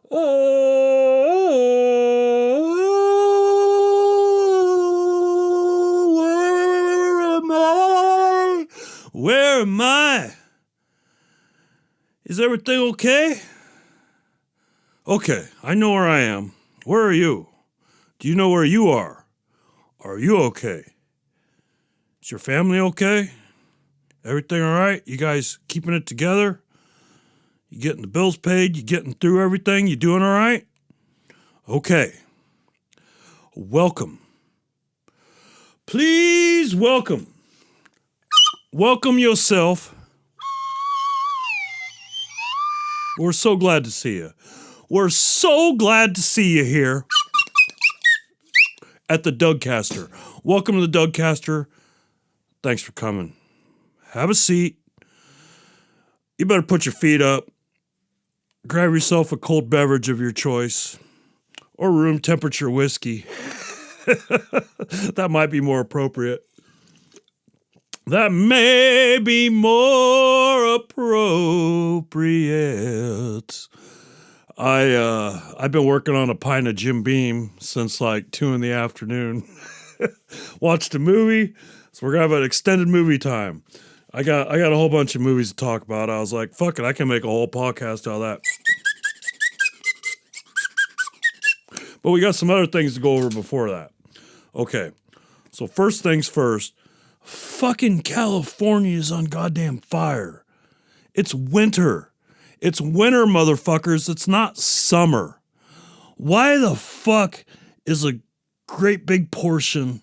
Oh, where am I? Where am I? Is everything okay? Okay, I know where I am. Where are you? Do you know where you are? Are you okay? Is your family okay? Everything all right? You guys keeping it together? You getting the bills paid? You getting through everything? You doing all right? Okay. Welcome. Please welcome. Welcome yourself. We're so glad to see you. We're so glad to see you here at the Dougcaster. Welcome to the Dougcaster. Thanks for coming. Have a seat. You better put your feet up. Grab yourself a cold beverage of your choice or room temperature whiskey. That might be more appropriate. That may be more appropriate. I've been working on a pint of Jim Beam since like 2 p.m. Watched a movie, so we're gonna have an extended movie time. I got a whole bunch of movies to talk about. I was like, fuck it, I can make a whole podcast out of that. But we got some other things to go over before that. Okay, so first things first. Fucking California is on goddamn fire. It's winter. It's winter, motherfuckers. It's not summer. Why the fuck is a great big portion,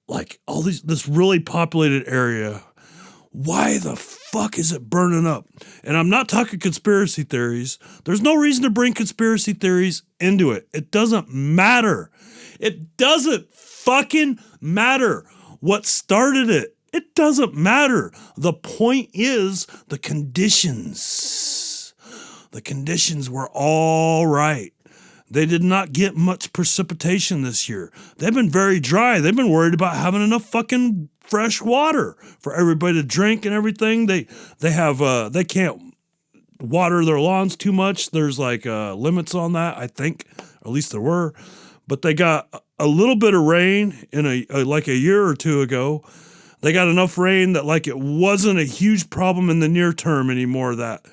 like all this really populated area, why the fuck is it burning up? And I'm not talking conspiracy theories. There's no reason to bring conspiracy theories into it. It doesn't matter. It doesn't fucking matter what started it. It doesn't matter. The point is the conditions. The conditions were all right. They did not get much precipitation this year. They've been very dry. They've been worried about having enough fucking fresh water for everybody to drink and everything. They can't water their lawns too much. There's like limits on that, I think. Or at least there were. But they got a little bit of rain in like a year or two ago. They got enough rain that like it wasn't a huge problem in the near term anymore. That,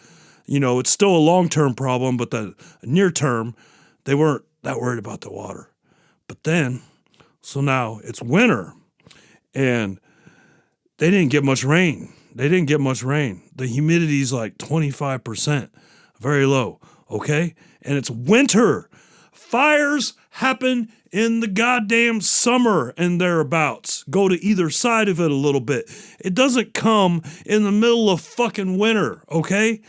you know, it's still a long-term problem, but the near term, they weren't that worried about the water. But then, so now it's winter, and they didn't get much rain. The humidity's like 25%, very low, okay? And it's winter. Fires happen in the goddamn summer and thereabouts. Go to either side of it a little bit. It doesn't come in the middle of fucking winter, okay?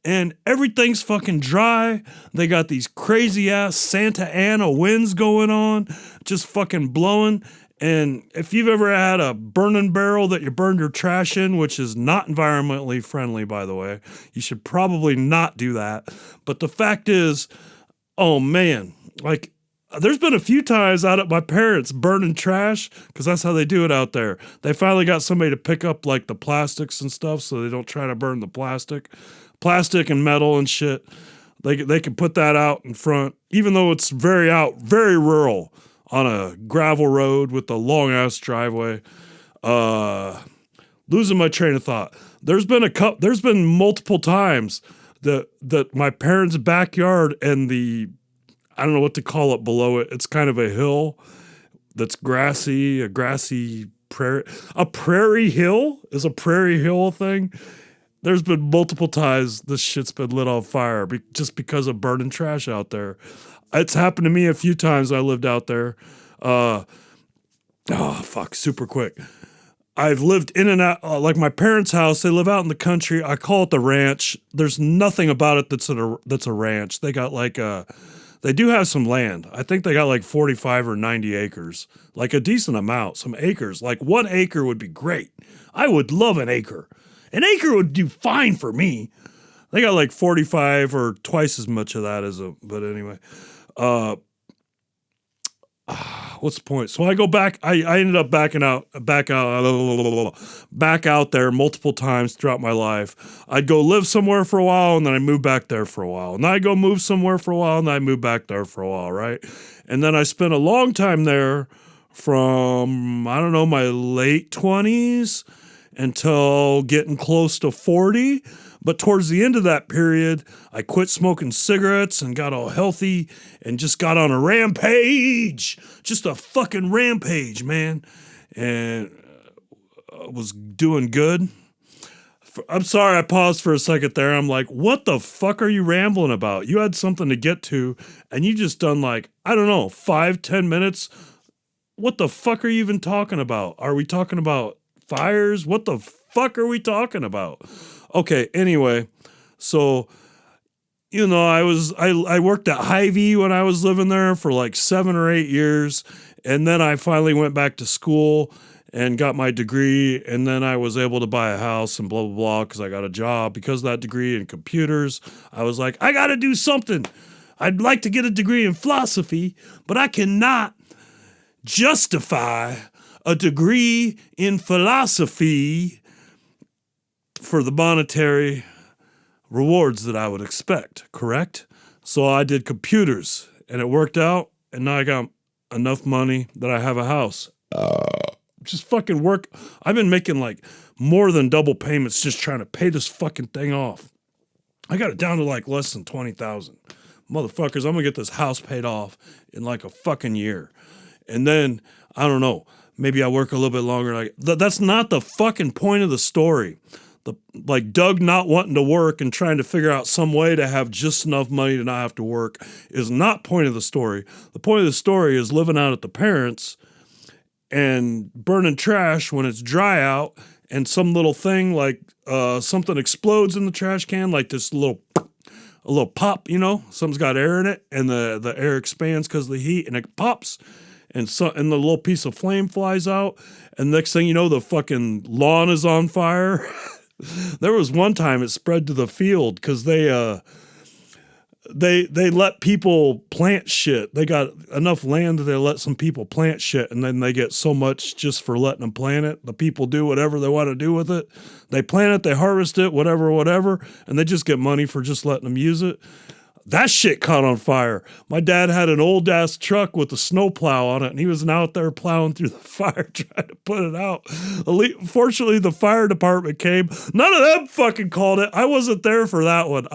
And everything's fucking dry. They got these crazy ass Santa Ana winds going on, just fucking blowing. And if you've ever had a burning barrel that you burned your trash in, which is not environmentally friendly, by the way, you should probably not do that. But the fact is, oh man, like, there's been a few times out at my parents' burning trash, because that's how they do it out there. They finally got somebody to pick up like the plastics and stuff so they don't try to burn the plastic and metal and shit. They can put that out in front, even though it's very rural on a gravel road with a long ass driveway. Losing my train of thought. There's been multiple times that my parents' backyard and I don't know what to call it below it. It's kind of a hill that's grassy, a grassy prairie. A prairie hill? Is a prairie hill a thing? There's been multiple times this shit's been lit on fire just because of burning trash out there. It's happened to me a few times I lived out there. Super quick. I've lived in and out, like my parents' house. They live out in the country. I call it the ranch. There's nothing about it that's a ranch. They got like they do have some land. I think they got like 45 or 90 acres, like a decent amount, some acres. Like 1 acre would be great. I would love an acre. An acre would do fine for me. They got like 45 or twice as much of that but anyway. what's the point? So I go back. I ended up back out there multiple times throughout my life. I'd go live somewhere for a while, and then I moved back there for a while. And then I go move somewhere for a while, and then I moved back there for a while, right? And then I spent a long time there from, I don't know, my late 20s until getting close to 40. But towards the end of that period, I quit smoking cigarettes and got all healthy and just got on a rampage. Just a fucking rampage, man. And I was doing good. I'm sorry, I paused for a second there. I'm like, what the fuck are you rambling about? You had something to get to, and you just done like, I don't know, 5-10 minutes. What the fuck are you even talking about? Are we talking about fires? What the fuck are we talking about? Okay, anyway, so, you know, I worked at Hy-Vee when I was living there for like 7 or 8 years, and then I finally went back to school and got my degree, and then I was able to buy a house and blah, blah, blah, because I got a job. Because of that degree in computers, I was like, I got to do something. I'd like to get a degree in philosophy, but I cannot justify a degree in philosophy for the monetary rewards that I would expect, correct? So I did computers, and it worked out, and now I got enough money that I have a house. Just fucking work. I've been making like more than double payments just trying to pay this fucking thing off. I got it down to like less than 20,000. Motherfuckers, I'm gonna get this house paid off in like a fucking year. And then, I don't know, maybe I work a little bit longer. Like that's not the fucking point of the story. Like Doug not wanting to work and trying to figure out some way to have just enough money to not have to work is not point of the story. The point of the story is living out at the parents' and burning trash when it's dry out, and some little thing like something explodes in the trash can, like this a little pop, you know, something's got air in it, and the air expands because of the heat, and it pops, and the little piece of flame flies out, and next thing you know, the fucking lawn is on fire. There was one time it spread to the field because they let people plant shit. They got enough land that they let some people plant shit, and then they get so much just for letting them plant it. The people do whatever they want to do with it. They plant it, they harvest it, whatever, and they just get money for just letting them use it. That shit caught on fire. My dad had an old ass truck with a snowplow on it, and he was out there plowing through the fire trying to put it out. Fortunately, the fire department came. None of them fucking called it. I wasn't there for that one.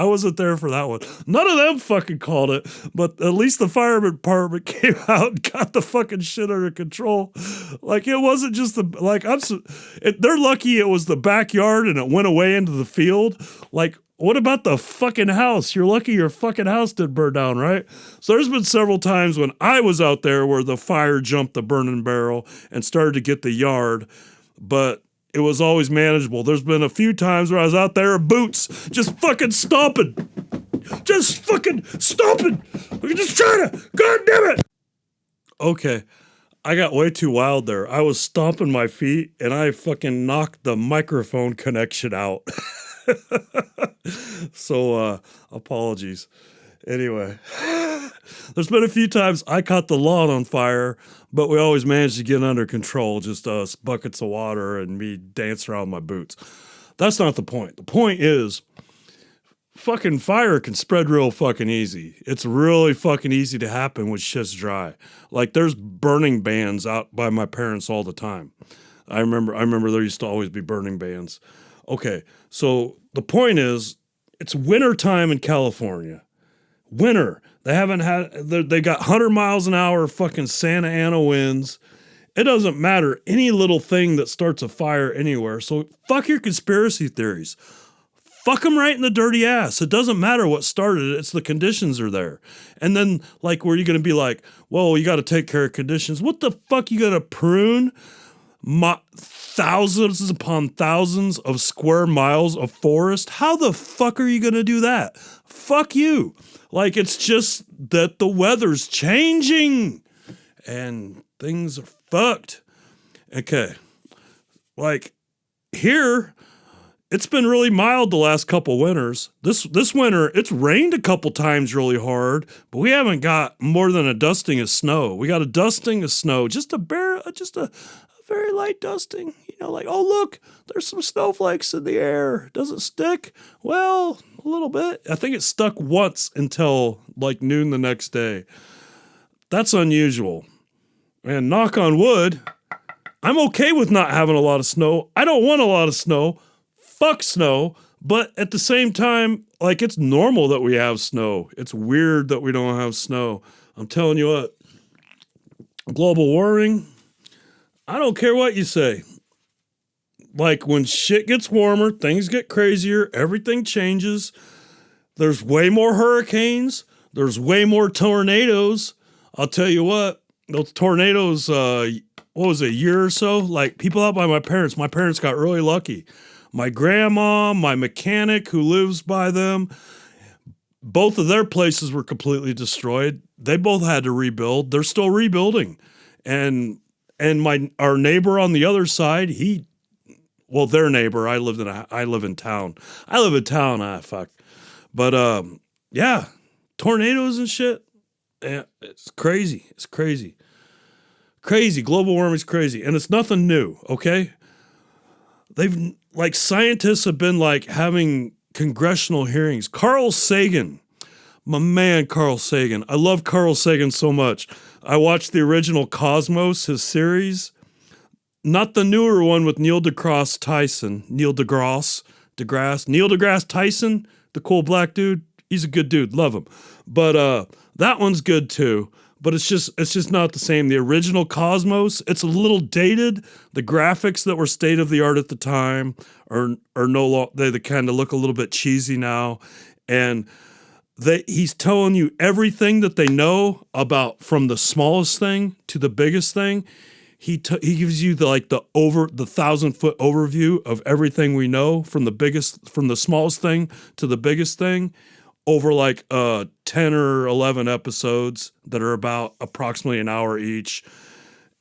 None of them fucking called it, but at least the fire department came out and got the fucking shit under control. Like, it wasn't just they're lucky it was the backyard and it went away into the field. Like, what about the fucking house? You're lucky your fucking house didn't burn down, right? So there's been several times when I was out there where the fire jumped the burning barrel and started to get the yard, but it was always manageable. There's been a few times where I was out there in boots, just fucking stomping. Just fucking stomping. I'm just trying to, God damn it. Okay, I got way too wild there. I was stomping my feet and I fucking knocked the microphone connection out. So, apologies. Anyway, there's been a few times I caught the lawn on fire, but we always managed to get under control, just buckets of water and me dance around my boots. That's not the point. The point is, fucking fire can spread real fucking easy. It's really fucking easy to happen when shit's dry. Like, there's burning bans out by my parents all the time. I remember there used to always be burning bans. Okay, so the point is, it's winter time in California. Winter. They got 100 miles an hour fucking Santa Ana winds. It doesn't matter. Any little thing that starts a fire anywhere. So fuck your conspiracy theories. Fuck them right in the dirty ass. It doesn't matter what started it. It's the conditions are there. And then, like, where you going to be like, well, you got to take care of conditions. What the fuck you got to prune? Thousands upon thousands of square miles of forest? How the fuck are you going to do that? Fuck you. Like, it's just that the weather's changing and things are fucked. Okay. Like, here it's been really mild the last couple winters. This winter, it's rained a couple times really hard, but we haven't got more than a dusting of snow. We got a dusting of snow, just a very light dusting. You know, like, oh look, there's some snowflakes in the air. Does it stick? Well, a little bit. I think it stuck once until like noon the next day. That's unusual. And knock on wood, I'm okay with not having a lot of snow. I don't want a lot of snow. Fuck snow. But at the same time, like, it's normal that we have snow. It's weird that we don't have snow. I'm telling you what, global warming, I don't care what you say. Like, when shit gets warmer, things get crazier, everything changes. There's way more hurricanes. There's way more tornadoes. I'll tell you what, those tornadoes, what was it, a year or so? Like, people out by my parents got really lucky. My grandma, my mechanic who lives by them, both of their places were completely destroyed. They both had to rebuild. They're still rebuilding. And our neighbor on the other side, their neighbor, I live in town. Fuck. But yeah, tornadoes and shit. Yeah, it's crazy. It's crazy. Crazy. Global warming is crazy. And it's nothing new, okay? Scientists have been like having congressional hearings. Carl Sagan, my man Carl Sagan. I love Carl Sagan so much. I watched the original Cosmos, his series. Not the newer one with Neil deGrasse Tyson, the cool black dude. He's a good dude. Love him. But that one's good too. But it's just not the same. The original Cosmos, it's a little dated. The graphics that were state of the art at the time are no longer, they kind of look a little bit cheesy now. And he's telling you everything that they know about, from the smallest thing to the biggest thing. He gives you the 1,000-foot overview of everything we know, from the smallest thing to the biggest thing, over 10 or 11 episodes that are about approximately an hour each.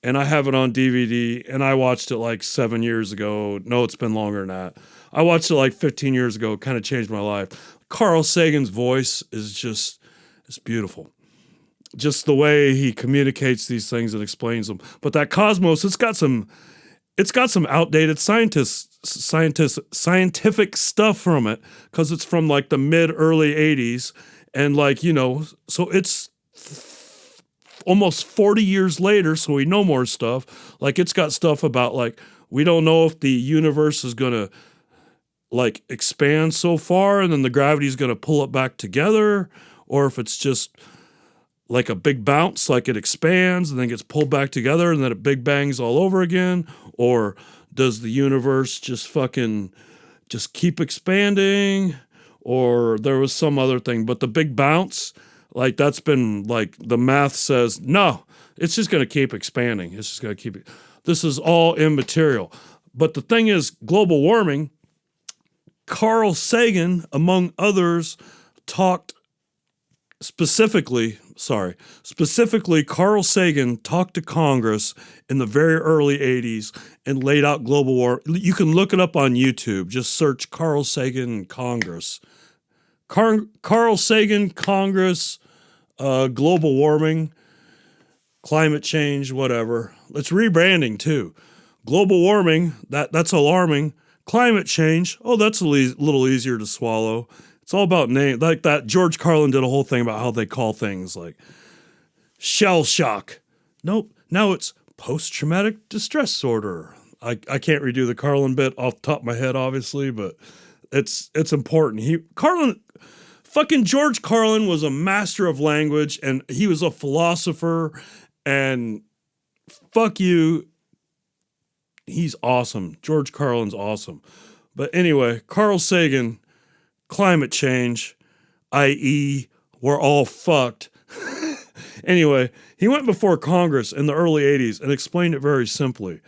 And I have it on DVD, and I watched it 7 years ago. No, it's been longer than that. I watched it 15 years ago. It kind of changed my life. Carl Sagan's voice it's beautiful. Just the way he communicates these things and explains them. But that Cosmos, it's got some outdated scientific stuff from it, because it's from the mid-early 80s. And so it's almost 40 years later, so we know more stuff. It's got stuff about we don't know if the universe is going to expand so far and then the gravity is going to pull it back together, or if it's just a big bounce, it expands and then gets pulled back together and then it big bangs all over again, or does the universe just keep expanding, or there was some other thing. But the big bounce, that's been the math says, no, it's just going to keep expanding. It's just going to keep it. This is all immaterial. But the thing is, global warming, Carl Sagan, among others, talked specifically, Carl Sagan talked to Congress in the very early 80s and laid out global war. You can look it up on YouTube. Just search Carl Sagan Congress. Carl Sagan Congress, global warming, climate change, whatever. It's rebranding too. Global warming, that's alarming. Climate change, oh, that's a little easier to swallow. It's all about name. That George Carlin did a whole thing about how they call things shell shock. Nope. Now it's post-traumatic distress disorder. I can't redo the Carlin bit off the top of my head, obviously, but it's important. George Carlin was a master of language, and he was a philosopher, and fuck you. He's awesome. George Carlin's awesome. But anyway, Carl Sagan, climate change, i.e., we're all fucked. Anyway, he went before Congress in the early 80s and explained it very simply.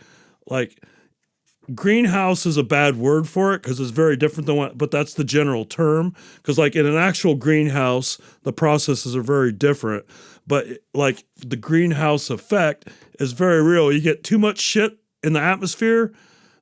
Greenhouse is a bad word for it because it's very different than but that's the general term. Because in an actual greenhouse, the processes are very different. But the greenhouse effect is very real. You get too much shit in the atmosphere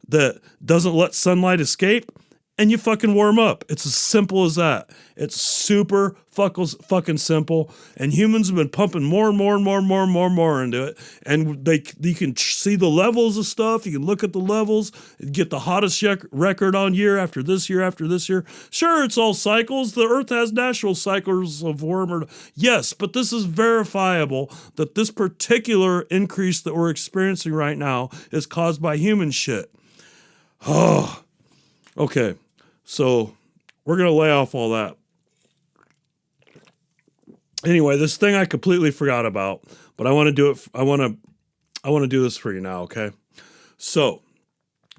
that doesn't let sunlight escape, and you fucking warm up. It's as simple as that. It's super fucking simple. And humans have been pumping more and more and more and more and more and more into it. And you can see the levels of stuff. You can look at the levels, get the hottest record on year after this year after this year. Sure, it's all cycles. The Earth has natural cycles of warmer. Yes, but this is verifiable that this particular increase that we're experiencing right now is caused by human shit. Oh, okay. So we're going to lay off all that. Anyway, this thing I completely forgot about, but I want to do it. I want to do this for you now. Okay. So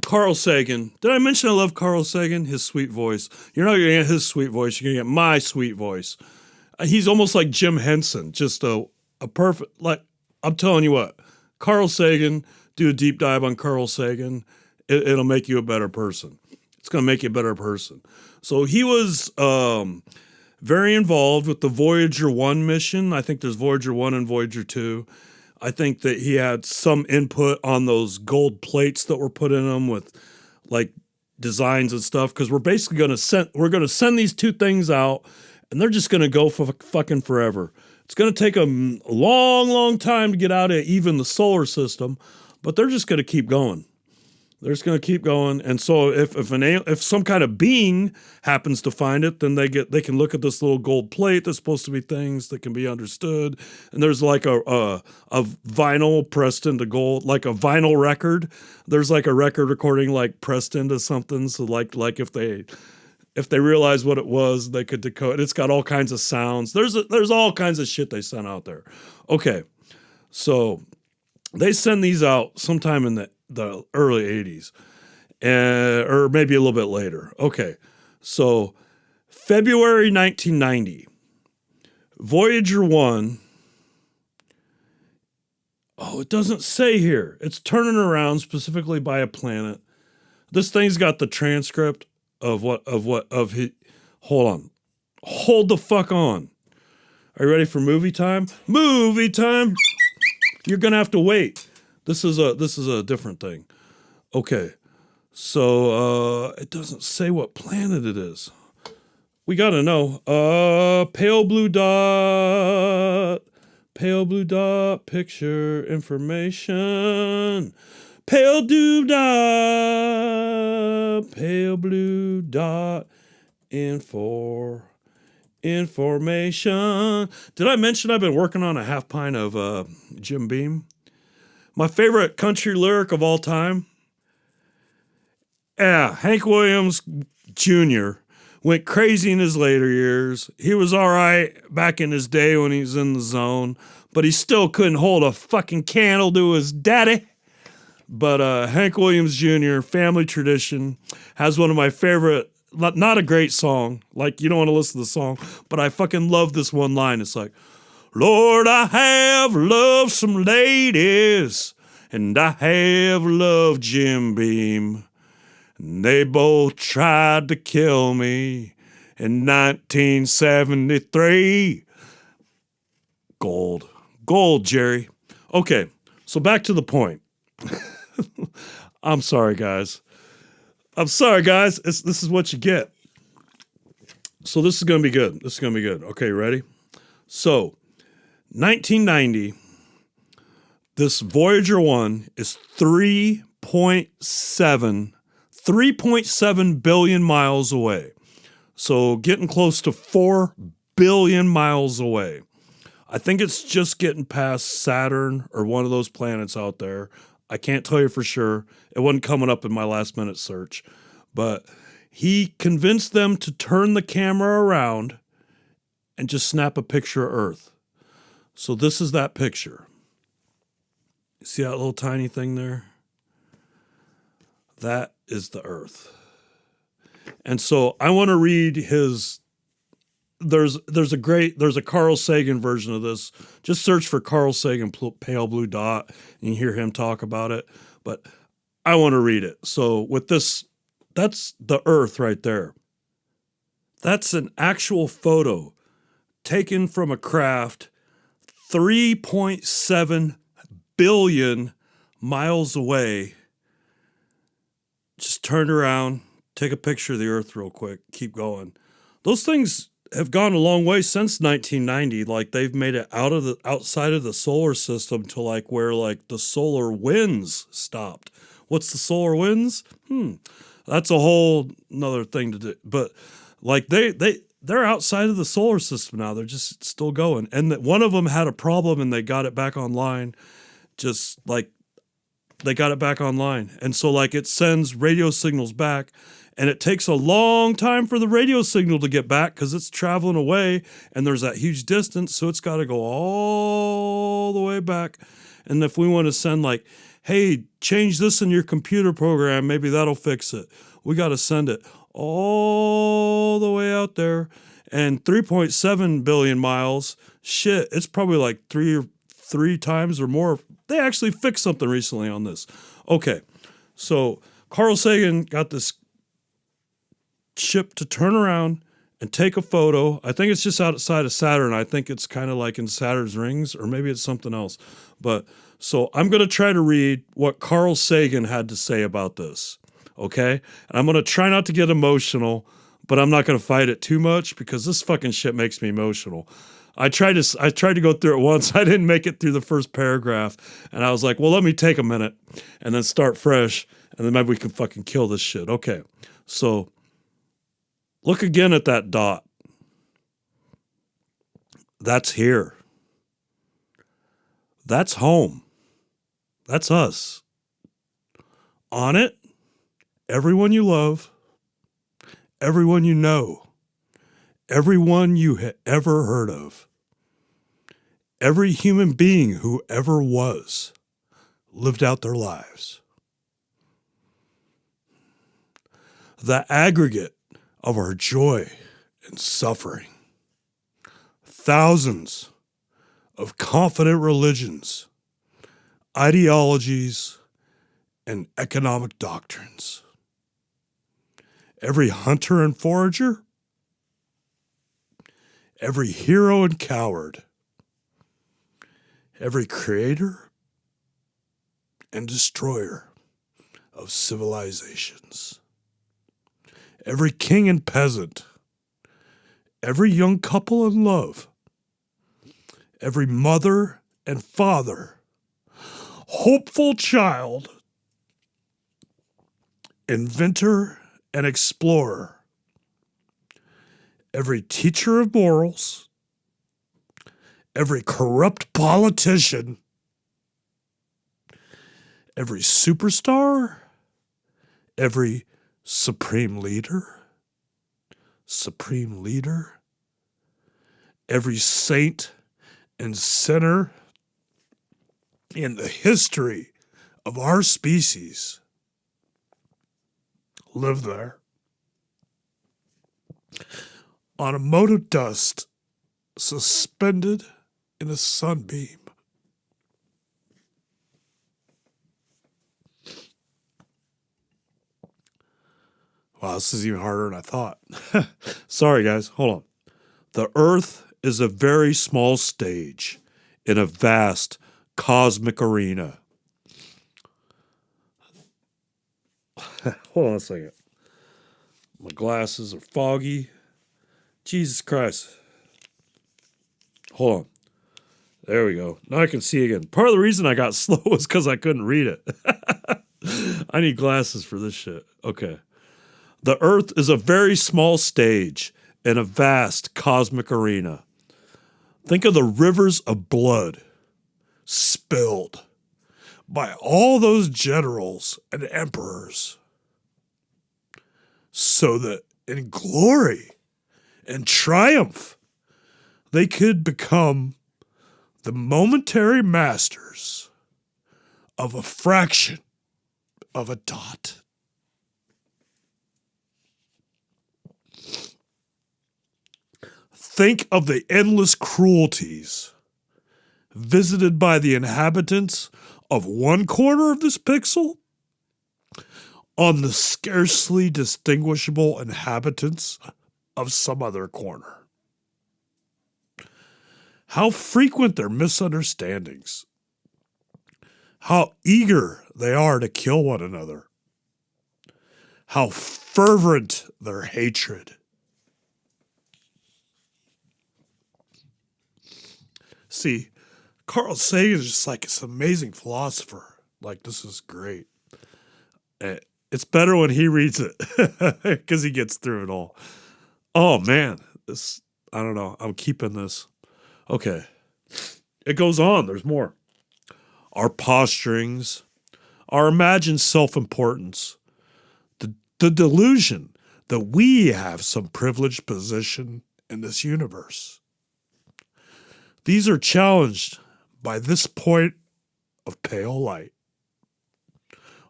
Carl Sagan. Did I mention I love Carl Sagan? His sweet voice. You're not going to get his sweet voice. You're going to get my sweet voice. He's almost like Jim Henson. Just a perfect, like, I'm telling you what, Carl Sagan, do a deep dive on Carl Sagan. It'll make you a better person. It's going to make you a better person. So he was very involved with the Voyager 1 mission. I think there's Voyager 1 and Voyager 2. I think that he had some input on those gold plates that were put in them with like designs and stuff, because we're basically going to send these two things out, and they're just going to go for fucking forever. It's going to take them a long, long time to get out of even the solar system, but they're just going to keep going. They're just going to keep going. And so if some kind of being happens to find it, then they can look at this little gold plate that's supposed to be things that can be understood. And there's like a vinyl pressed into gold, like a vinyl record. There's like a record recording like pressed into something. So like if they realized what it was, they could decode. It's got all kinds of sounds. There's all kinds of shit they sent out there. Okay, so they send these out sometime in the early 80s, or maybe a little bit later. Okay, so February 1990, Voyager 1. Oh, it doesn't say here. It's turning around specifically by a planet. This thing's got the transcript of he. Hold on. Hold the fuck on. Are you ready for movie time? Movie time. You're gonna have to wait. This is a different thing. Okay, so it doesn't say what planet it is. We gotta know. Pale blue dot, picture information. Pale blue dot, information. Did I mention I've been working on a half pint of Jim Beam? My favorite country lyric of all time? Yeah, Hank Williams Jr. went crazy in his later years. He was all right back in his day when he was in the zone, but he still couldn't hold a fucking candle to his daddy. But Hank Williams Jr., Family Tradition, has one of my favorite, not a great song, like you don't want to listen to the song, but I fucking love this one line. It's like, Lord, I have loved some ladies, and I have loved Jim Beam. And they both tried to kill me in 1973. Gold, Jerry. Okay, so back to the point. I'm sorry, guys. This is what you get. So this is going to be good. Okay, ready? So 1990, this Voyager 1 is 3.7 billion miles away. So getting close to 4 billion miles away. I think it's just getting past Saturn or one of those planets out there. I can't tell you for sure. It wasn't coming up in my last minute search. But he convinced them to turn the camera around and just snap a picture of Earth. So this is that picture. See that little tiny thing there? That is the Earth. And so I want to read his. There's a Carl Sagan version of this. Just search for Carl Sagan Pale Blue Dot and you hear him talk about it. But I want to read it. So with this, that's the Earth right there. That's an actual photo taken from a craft 3.7 billion miles away. Just turned around, Take a picture of the Earth real quick. Keep going. Those things have gone a long way since 1990. Like they've made it outside of the solar system to like where like the solar winds stopped. What's the solar winds? That's a whole another thing to do. But like they're outside of the solar system now. They're just still going. And that one of them had a problem and they got it back online. Just like they got it back online. And so like it sends radio signals back and it takes a long time for the radio signal to get back because it's traveling away and there's that huge distance. So it's got to go all the way back. And if we want to send like, hey, change this in your computer program, maybe that'll fix it. We got to send it all the way out there. And 3.7 billion miles, shit, it's probably like three times or more. They actually fixed something recently on this. Okay, so Carl Sagan got this ship to turn around and take a photo. I think it's just outside of Saturn. I think it's kind of like in Saturn's rings, or maybe it's something else. But so I'm going to try to read what Carl Sagan had to say about this. Okay? And I'm going to try not to get emotional, but I'm not going to fight it too much because this fucking shit makes me emotional. I tried to go through it once. I didn't make it through the first paragraph. And I was like, well, let me take a minute and then start fresh. And then maybe we can fucking kill this shit. Okay. So look again at that dot. That's here. That's home. That's us. On it, everyone you love, everyone you know, everyone you ever heard of, every human being who ever was, lived out their lives. The aggregate of our joy and suffering. Thousands of confident religions, ideologies, and economic doctrines. Every hunter and forager, every hero and coward, every creator and destroyer of civilizations, every king and peasant, every young couple in love, every mother and father, hopeful child, inventor and explorer, every teacher of morals, every corrupt politician, every superstar, every supreme leader, every saint and sinner in the history of our species live there. On a mote of dust suspended in a sunbeam. Wow, this is even harder than I thought. Sorry, guys. Hold on. The Earth is a very small stage in a vast cosmic arena. Hold on a second. My glasses are foggy. Jesus Christ. Hold on. There we go. Now I can see again. Part of the reason I got slow was because I couldn't read it. I need glasses for this shit. Okay. The Earth is a very small stage in a vast cosmic arena. Think of the rivers of blood spilled by all those generals and emperors, so that in glory and triumph they could become the momentary masters of a fraction of a dot. Think of the endless cruelties visited by the inhabitants of one corner of this pixel on the scarcely distinguishable inhabitants of some other corner. How frequent their misunderstandings. How eager they are to kill one another. How fervent their hatred. See, Carl Sagan is just like this amazing philosopher. Like, this is great. It's better when he reads it because he gets through it all. Oh, man. I don't know. I'm keeping this. Okay. It goes on. There's more. Our posturings, our imagined self-importance, the delusion that we have some privileged position in this universe. These are challenged by this point of pale light.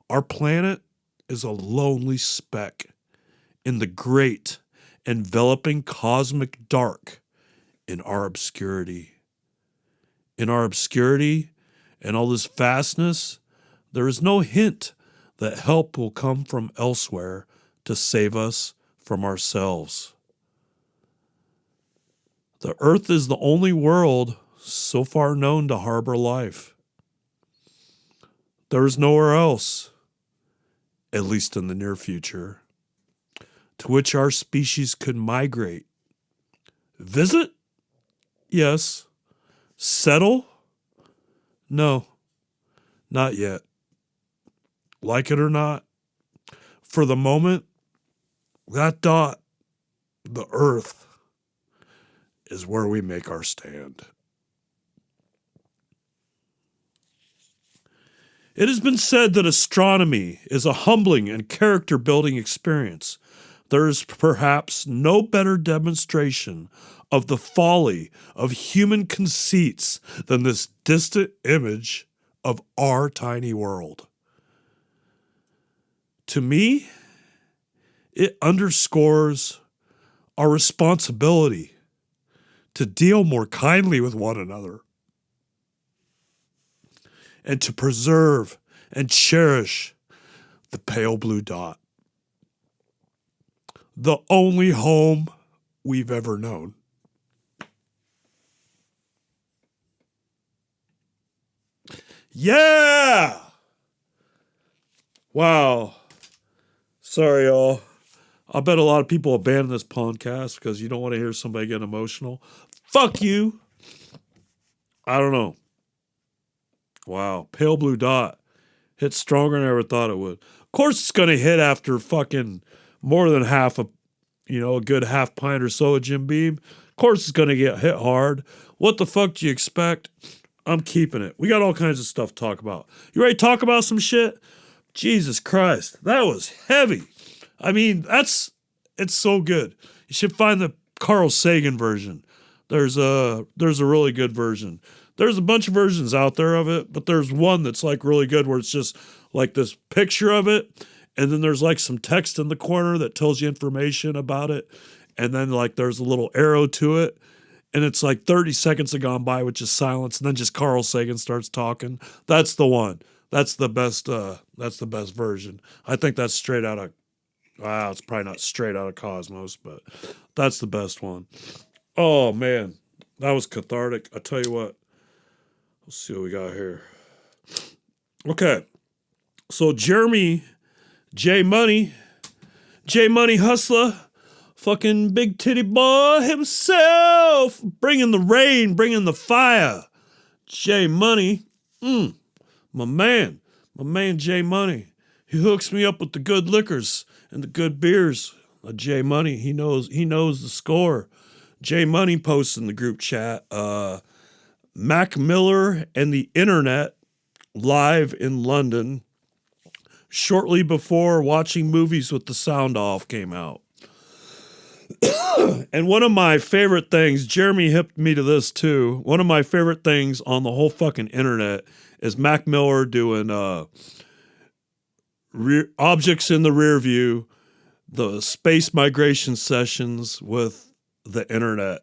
Our planet is a lonely speck in the great enveloping cosmic dark in our obscurity. In our obscurity and all this vastness, there is no hint that help will come from elsewhere to save us from ourselves. The earth is the only world so far known to harbor life. There is nowhere else, at least in the near future, to which our species could migrate. Visit? Yes. Settle? No, not yet. Like it or not, for the moment, that dot, the earth, is where we make our stand. It has been said that astronomy is a humbling and character-building experience. There is perhaps no better demonstration of the folly of human conceits than this distant image of our tiny world. To me, it underscores our responsibility to deal more kindly with one another and to preserve and cherish the pale blue dot, the only home we've ever known. Yeah! Wow. Sorry, y'all. I bet a lot of people abandon this podcast because you don't want to hear somebody get emotional. Fuck you. I don't know. Wow. Pale blue dot hit stronger than I ever thought it would. Of course it's going to hit after fucking more than half a good half pint or so of Jim Beam. Of course it's going to get hit hard. What the fuck do you expect? I'm keeping it. We got all kinds of stuff to talk about. You ready to talk about some shit? Jesus Christ. That was heavy. I mean, it's so good. You should find the Carl Sagan version. There's a really good version. There's a bunch of versions out there of it, but there's one that's like really good where it's just like this picture of it, and then there's like some text in the corner that tells you information about it, and then like there's a little arrow to it, and it's like 30 seconds have gone by, which is silence, and then just Carl Sagan starts talking. That's the one. That's the best. That's the best version. I think that's straight out of. Wow, it's probably not straight out of Cosmos, but that's the best one. Oh man, that was cathartic. I tell you what. Let's see what we got here. Okay, so Jeremy J Money Hustler, fucking big titty boy himself, bringing the rain, bringing the fire. J Money, my man J Money. He hooks me up with the good liquors and the good beers. J Money, he knows the score. J Money posts in the group chat. Mac Miller and the internet live in London shortly before watching movies with the sound off came out. And one of my favorite things, Jeremy hipped me to this too. One of my favorite things on the whole fucking internet is Mac Miller doing objects in the rear view, the space migration sessions with the internet.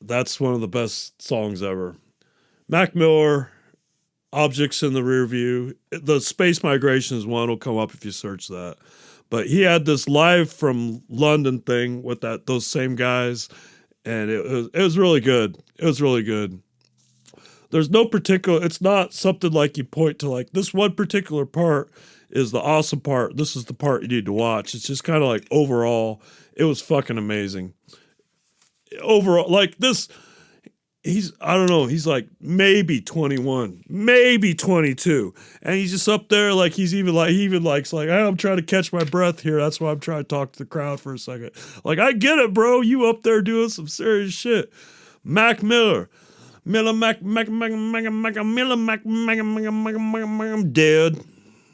That's one of the best songs ever. Mac Miller, Objects in the Rear View. The Space Migrations one will come up if you search that. But he had this live from London thing with those same guys, and it was really good. It was really good. There's no particular, it's not something like you point to like this one particular part is the awesome part. This is the part you need to watch. It's just kind of like overall, it was fucking amazing. Overall, like this, I don't know, he's like maybe 21, maybe 22. And he's just up there like he even likes like, hey, I'm trying to catch my breath here. That's why I'm trying to talk to the crowd for a second. Like, I get it, bro. You up there doing some serious shit. Mac Miller. Miller Mac dead.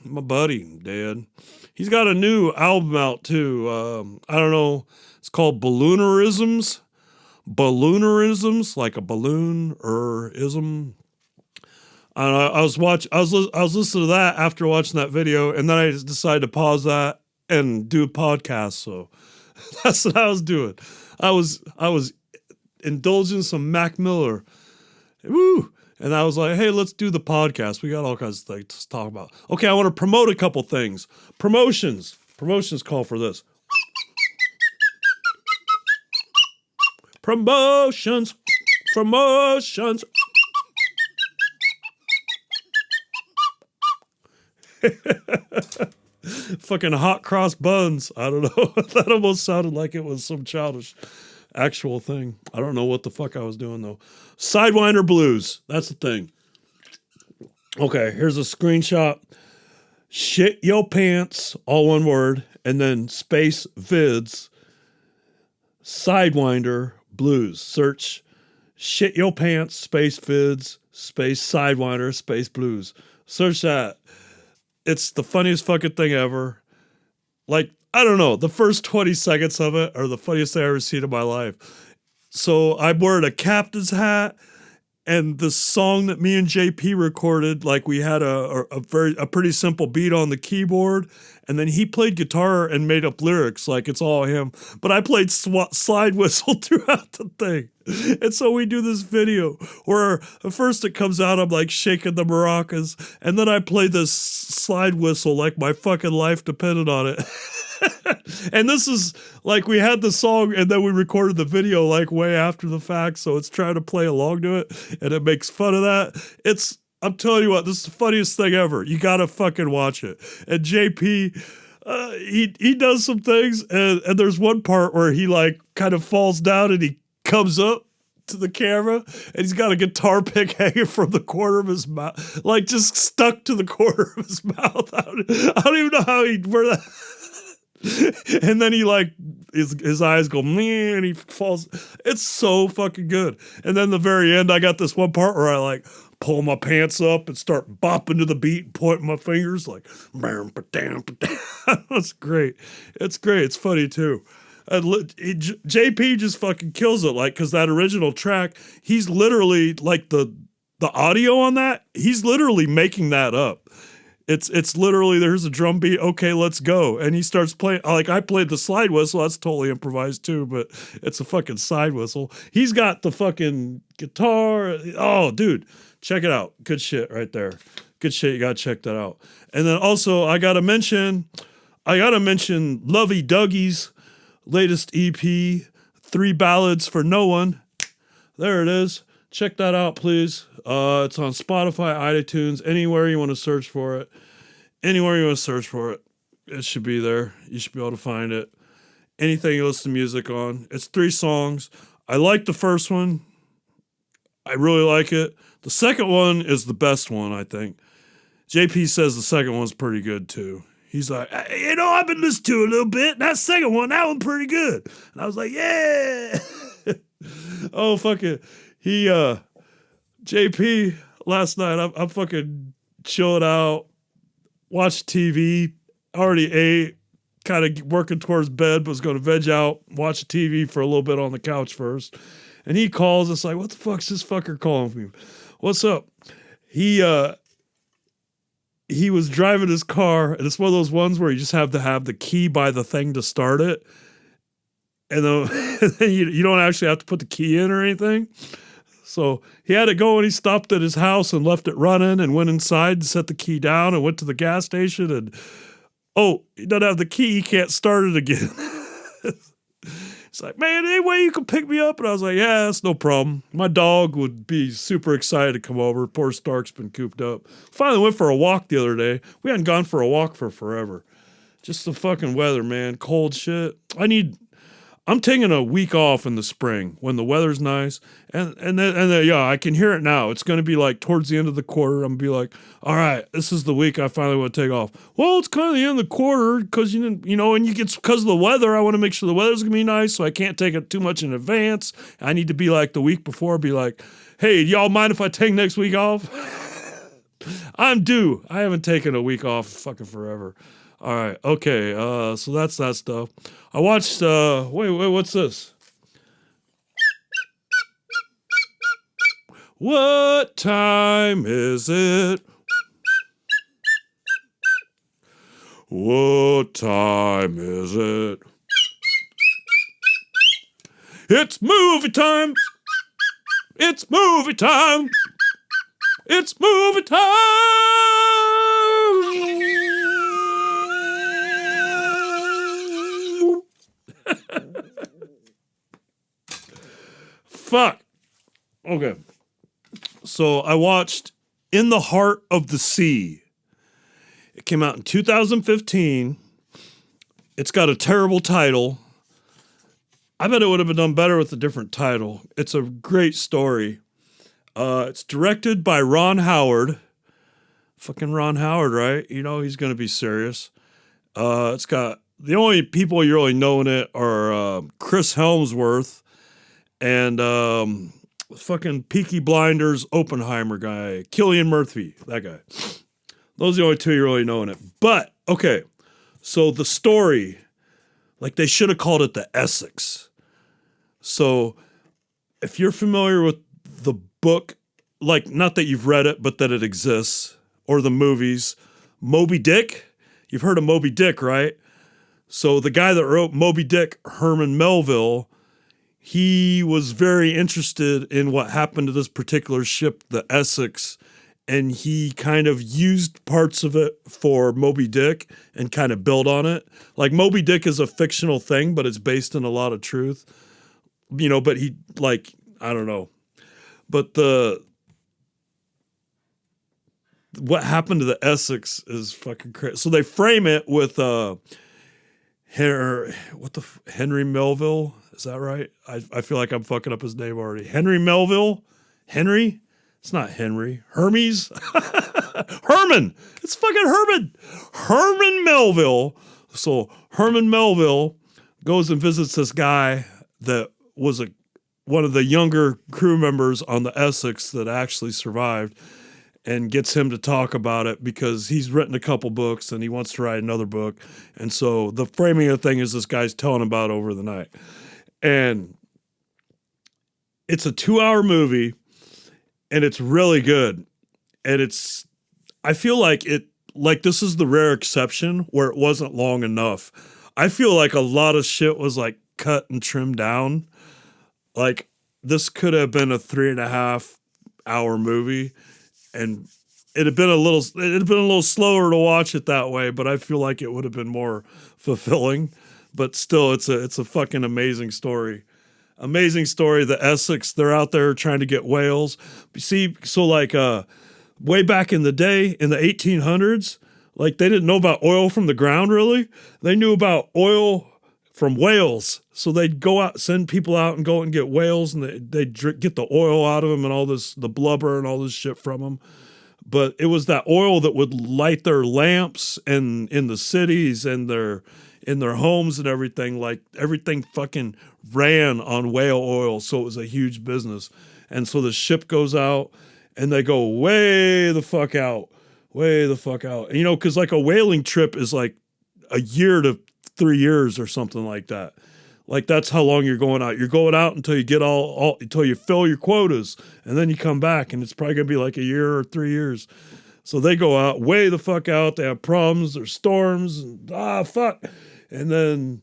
My buddy, dead. He's got a new album out too. I don't know. It's called Balloonerisms. Balloonerisms, like a balloon or ism. And I was listening to that after watching that video, and then I just decided to pause that and do a podcast. So that's what I was doing. I was indulging some Mac Miller. Woo! And I was like, hey, let's do the podcast. We got all kinds of things to talk about. Okay, I want to promote a couple things. Promotions call for this. Promotions. Fucking hot cross buns. I don't know. That almost sounded like it was some childish actual thing. I don't know what the fuck I was doing though. Sidewinder Blues. That's the thing. Okay, here's a screenshot. Shit yo pants, all one word, and then space vids. Sidewinder Blues. Search shit yo pants, space vids, space Sidewinder, space blues. Search that. It's the funniest fucking thing ever. Like, I don't know, the first 20 seconds of it are the funniest thing I've ever seen in my life. So I'm wearing a captain's hat, and the song that me and JP recorded, like we had a pretty simple beat on the keyboard, and then he played guitar and made up lyrics, like it's all him. But I played slide whistle throughout the thing. And so we do this video where at first it comes out, I'm like shaking the maracas, and then I play this slide whistle like my fucking life depended on it. And this is like, we had the song and then we recorded the video like way after the fact, so it's trying to play along to it, and it makes fun of that. I'm telling you what, this is the funniest thing ever. You gotta fucking watch it. And JP, he does some things, and there's one part where he like kind of falls down and he comes up to the camera, and he's got a guitar pick hanging from the corner of his mouth, like just stuck to the corner of his mouth. I don't even know how where that. And then he like his eyes go meh, and he falls. It's so fucking good. And then the very end, I got this one part where I like pull my pants up and start bopping to the beat and pointing my fingers like that's great. It's great. It's funny too. JP just fucking kills it, like, because that original track, he's literally like the audio on that, he's literally making that up. It's literally, there's a drum beat, okay, let's go. And he starts playing, like I played the slide whistle, that's totally improvised too, but it's a fucking side whistle. He's got the fucking guitar. Oh, dude, check it out. Good shit right there. Good shit, you gotta check that out. And then also, I gotta mention Lovey Dougie's latest EP, 3 Ballads for No One. There it is. Check that out, please. It's on Spotify, iTunes, anywhere you want to search for it. Anywhere you want to search for it, it should be there. You should be able to find it. Anything you listen to music on. It's 3 songs. I like the first one. I really like it. The second one is the best one, I think. JP says the second one's pretty good, too. He's like, I've been listening to it a little bit. That second one, that one pretty good. And I was like, yeah. Oh, fuck it. JP, last night, I'm fucking chilling out, watched TV, already ate, kind of working towards bed, but was going to veg out, watch TV for a little bit on the couch first. And he calls, it's like, what the fuck's this fucker calling me? What's up? He was driving his car, and it's one of those ones where you just have to have the key by the thing to start it. And then you don't actually have to put the key in or anything. So he had it going. He stopped at his house and left it running and went inside and set the key down and went to the gas station. And, he doesn't have the key. He can't start it again. He's like, man, any way you can pick me up? And I was like, yeah, that's no problem. My dog would be super excited to come over. Poor Stark's been cooped up. Finally went for a walk the other day. We hadn't gone for a walk for forever. Just the fucking weather, man. Cold shit. I'm taking a week off in the spring when the weather's nice, and then yeah, I can hear it now. It's going to be like towards the end of the quarter. I'm gonna be like, all right, this is the week I finally want to take off. Well, it's kind of the end of the quarter because you know, and because of the weather, I want to make sure the weather's gonna be nice, so I can't take it too much in advance. I need to be like the week before, be like, hey, y'all mind if I take next week off? I'm due. I haven't taken a week off fucking forever. All right, okay, so that's that stuff. I watched, wait, what's this? What time is it? What time is it? It's movie time! It's movie time! It's movie time! Fuck. Okay. So I watched In the Heart of the Sea. It came out in 2015. It's got a terrible title. I bet it would have been done better with a different title. It's a great story. It's directed by Ron Howard. Fucking Ron Howard, right? You know he's going to be serious. It's got the only people you really know in it are Chris Helmsworth and fucking Peaky Blinders Oppenheimer guy, Cillian Murphy, that guy. Those are the only two you really know in it. But, okay, so the story, like they should have called it the Essex. So if you're familiar with the book, like not that you've read it, but that it exists, or the movies, Moby Dick, you've heard of Moby Dick, right? So the guy that wrote Moby Dick, Herman Melville, he was very interested in what happened to this particular ship, the Essex, and he kind of used parts of it for Moby Dick and kind of built on it. Like Moby Dick is a fictional thing, but it's based in a lot of truth. You know, but he, like, I don't know. But what happened to the Essex is fucking crazy. So they frame it with Henry Melville. Is that right? I feel like I'm fucking up his name already. Henry Melville? Henry? It's not Henry. Hermes? Herman! It's fucking Herman! Herman Melville. So Herman Melville goes and visits this guy that was one of the younger crew members on the Essex that actually survived, and gets him to talk about it because he's written a couple books and he wants to write another book. And so the framing of the thing is this guy's telling about it over the night. And it's a 2-hour movie and it's really good. And I feel like this is the rare exception where it wasn't long enough. I feel like a lot of shit was like cut and trimmed down. Like this could have been a 3.5-hour movie. And it'd have been a little slower to watch it that way, but I feel like it would have been more fulfilling. But still, it's a fucking amazing story. Amazing story. The Essex, they're out there trying to get whales. See, so like way back in the day, in the 1800s, like they didn't know about oil from the ground really. They knew about oil from whales. So they'd go out, send people out and go and get whales, and they'd get the oil out of them and all this, the blubber and all this shit from them. But it was that oil that would light their lamps and in the cities and in their homes and everything. Like everything fucking ran on whale oil. So it was a huge business. And so the ship goes out and they go way the fuck out. And, you know, because like a whaling trip is like a year to 3 years or something like that. Like that's how long you're going out. You're going out until you get until you fill your quotas, and then you come back, and it's probably gonna be like a year or 3 years. So they go out way the fuck out. They have problems. There's storms. And, fuck. And then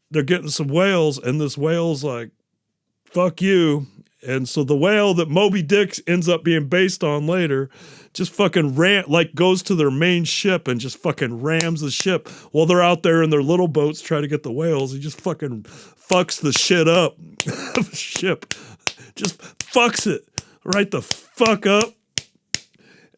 they're getting some whales, and this whale's like, fuck you. And so the whale that Moby Dick ends up being based on later just fucking goes to their main ship and just fucking rams the ship while they're out there in their little boats trying to get the whales. He just fucking fucks the shit up. The ship just fucks it right the fuck up.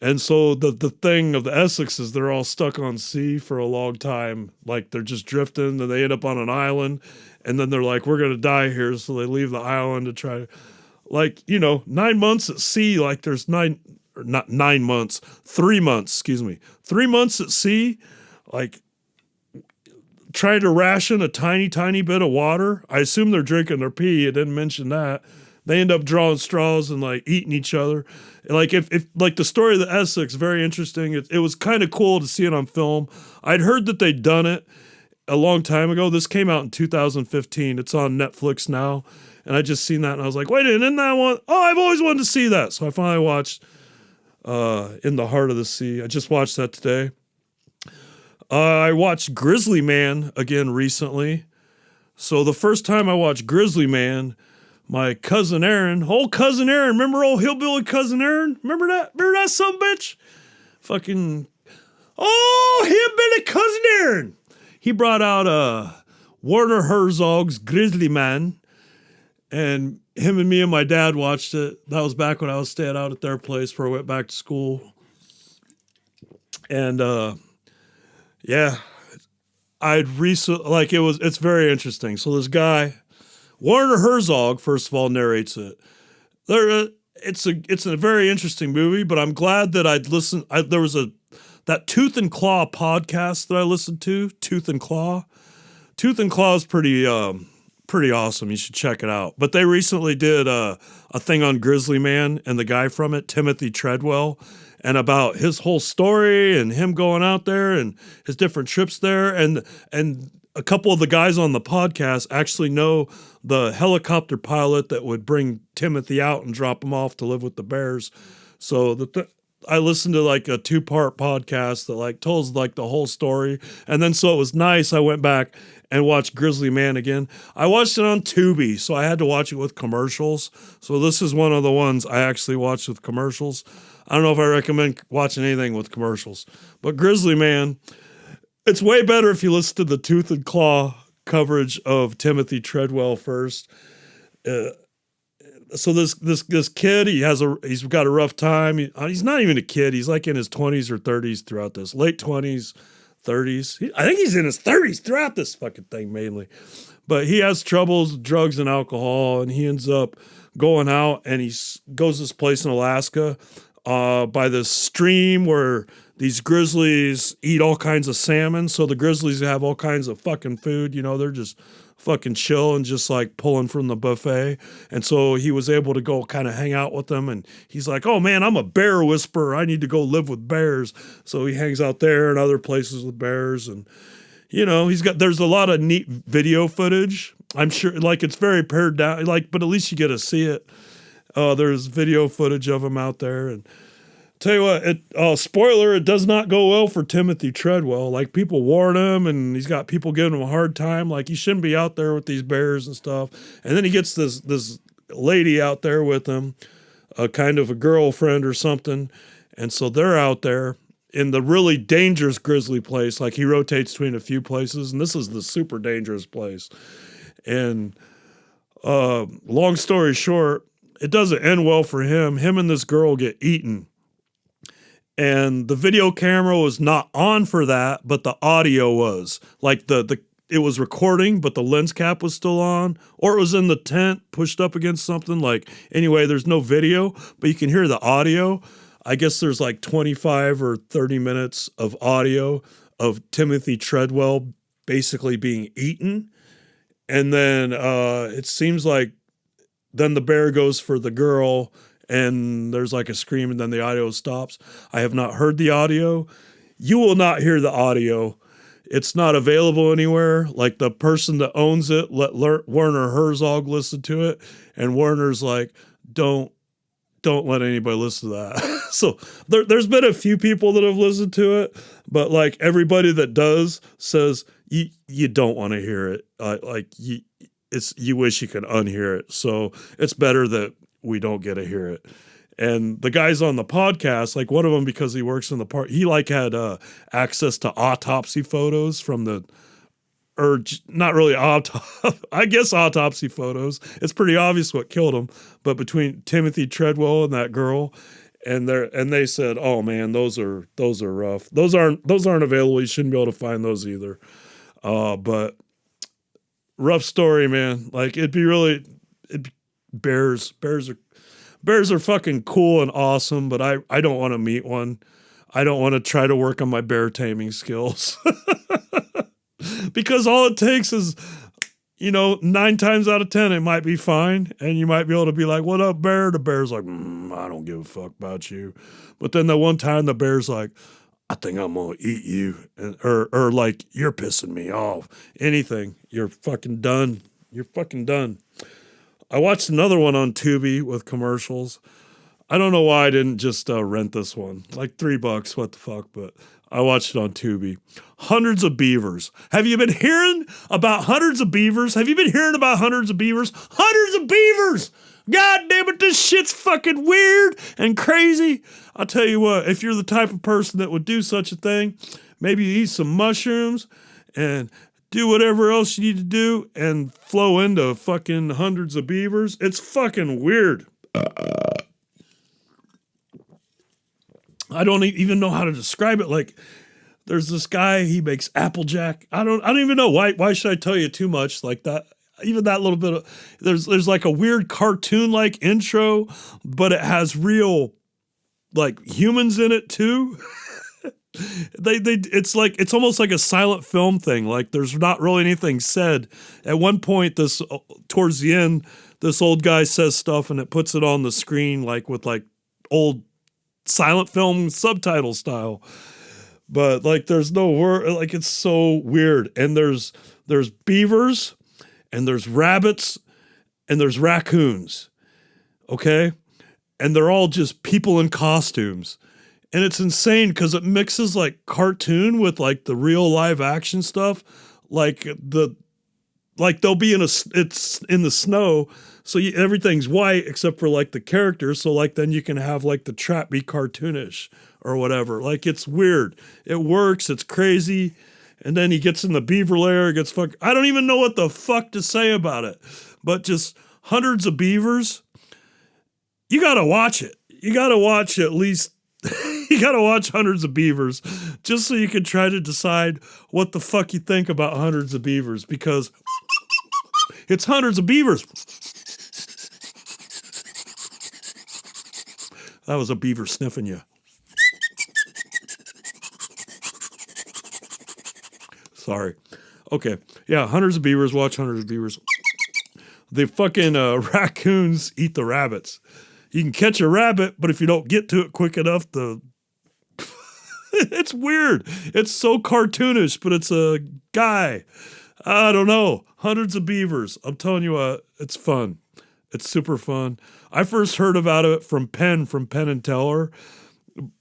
And so the thing of the Essex is they're all stuck on sea for a long time. Like they're just drifting and they end up on an island. And then they're like, we're going to die here. So they leave the island to try to, 9 months at sea. Like there's 3 months, 3 months at sea. Like trying to ration a tiny, tiny bit of water. I assume they're drinking their pee. It didn't mention that. They end up drawing straws and like eating each other. Like if like the story of the Essex, very interesting. It was kind of cool to see it on film. I'd heard that they'd done it a long time ago. This came out in 2015. It's on Netflix now. And I just seen that and I was like, wait, isn't that one? Oh, I've always wanted to see that. So I finally watched In the Heart of the Sea. I just watched that today. I watched Grizzly Man again recently. So the first time I watched Grizzly Man, my cousin Aaron, old cousin Aaron, remember old hillbilly cousin Aaron? Remember that? Remember that son of a bitch? Fucking, hillbilly cousin Aaron. He brought out Werner Herzog's Grizzly Man, and him and me and my dad watched it. That was back when I was staying out at their place before I went back to school. And it's very interesting. So this guy, Werner Herzog, first of all, narrates it. It's a very interesting movie, but I'm glad that I'd listened. There was that Tooth and Claw podcast that I listened to. Tooth and Claw is pretty awesome. You should check it out. But they recently did a thing on Grizzly Man and the guy from it, Timothy Treadwell, and about his whole story and him going out there and his different trips there. And a couple of the guys on the podcast actually know the helicopter pilot that would bring Timothy out and drop him off to live with the bears. So I listened to like a 2-part podcast that like tells like the whole story. And then so it was nice. I went back and watched Grizzly Man again. I watched it on Tubi, so I had to watch it with commercials. So this is one of the ones I actually watched with commercials. I don't know if I recommend watching anything with commercials, but Grizzly Man, it's way better if you listen to the Tooth and Claw coverage of Timothy Treadwell first. So this kid, he's got a rough time. He's not even a kid. He's like in his 20s or 30s throughout this. Late 20s, 30s. I think he's in his 30s throughout this fucking thing mainly. But he has troubles with drugs and alcohol, and he ends up going out, and he goes to this place in Alaska by this stream where these grizzlies eat all kinds of salmon. So the grizzlies have all kinds of fucking food. They're just fucking chill and just like pulling from the buffet. And so he was able to go kind of hang out with them. And he's like, oh man, I'm a bear whisperer. I need to go live with bears. So he hangs out there and other places with bears. And, there's a lot of neat video footage. I'm sure like it's very pared down, but at least you get to see it. There's video footage of him out there. And tell you what, spoiler, it does not go well for Timothy Treadwell. Like, people warn him, and he's got people giving him a hard time. Like, he shouldn't be out there with these bears and stuff. And then he gets this lady out there with him, a kind of a girlfriend or something. And so they're out there in the really dangerous grizzly place. Like, he rotates between a few places, and this is the super dangerous place. And long story short, it doesn't end well for him. Him and this girl get eaten. And the video camera was not on for that, but the audio was. Like it was recording, but the lens cap was still on, or it was in the tent pushed up against something. Like, anyway, there's no video, but you can hear the audio. I guess there's like 25 or 30 minutes of audio of Timothy Treadwell basically being eaten. And then it seems like then the bear goes for the girl, and there's like a scream, and then the audio stops. I have not heard the audio. You will not hear the audio. It's not available anywhere. Like, the person that owns it let Werner Herzog listen to it, and Werner's like, don't let anybody listen to that. So there's been a few people that have listened to it, but like everybody that does says you don't want to hear it. You wish you could unhear it. So it's better that we don't get to hear it. And the guys on the podcast, like one of them, because he works in the part, he like had access to autopsy photos from the, or not really I guess autopsy photos. It's pretty obvious what killed him. But between Timothy Treadwell and that girl, and they said, "Oh man, those are rough. Those aren't available. You shouldn't be able to find those either." But rough story, man. Like bears are fucking cool and awesome, but I don't want to meet one. I don't want to try to work on my bear taming skills. Because all it takes is, 9 times out of 10, it might be fine. And you might be able to be like, "What up, bear?" The bear's like, "I don't give a fuck about you." But then the one time the bear's like, "I think I'm going to eat you." Or like, "You're pissing me off." Anything. You're fucking done. You're fucking done. I watched another one on Tubi with commercials. I don't know why I didn't just rent this one. Like $3, what the fuck, but I watched it on Tubi. Hundreds of beavers. Have you been hearing about hundreds of beavers? Have you been hearing about hundreds of beavers? Hundreds of beavers! God damn it, this shit's fucking weird and crazy. I'll tell you what, if you're the type of person that would do such a thing, maybe you eat some mushrooms and do whatever else you need to do and flow into fucking hundreds of beavers. It's fucking weird. I don't even know how to describe it. Like, there's this guy, he makes Applejack. I don't even know why should I tell you too much like that. Even that little bit of, there's like a weird cartoon like intro, but it has real like humans in it too. It's almost like a silent film thing. Like there's not really anything said. At one point, towards the end, this old guy says stuff and it puts it on the screen like with like old silent film subtitle style. But like there's no word, like it's so weird. And there's beavers and there's rabbits and there's raccoons. Okay? And they're all just people in costumes. And it's insane because it mixes like cartoon with like the real live action stuff. Like they'll be it's in the snow. So everything's white except for like the characters. So like then you can have like the trap be cartoonish or whatever. Like it's weird. It works. It's crazy. And then he gets in the beaver lair. I don't even know what the fuck to say about it. But just hundreds of beavers. You got to watch it. You got to watch at least... You gotta watch hundreds of beavers just so you can try to decide what the fuck you think about hundreds of beavers, because it's hundreds of beavers. That was a beaver sniffing you. Sorry. Okay. Yeah, hundreds of beavers. Watch hundreds of beavers. The fucking raccoons eat the rabbits. You can catch a rabbit, but if you don't get to it quick enough, it's weird. It's so cartoonish, but it's a guy. I don't know. Hundreds of beavers. I'm telling you what, it's fun. It's super fun. I first heard about it from Penn and Teller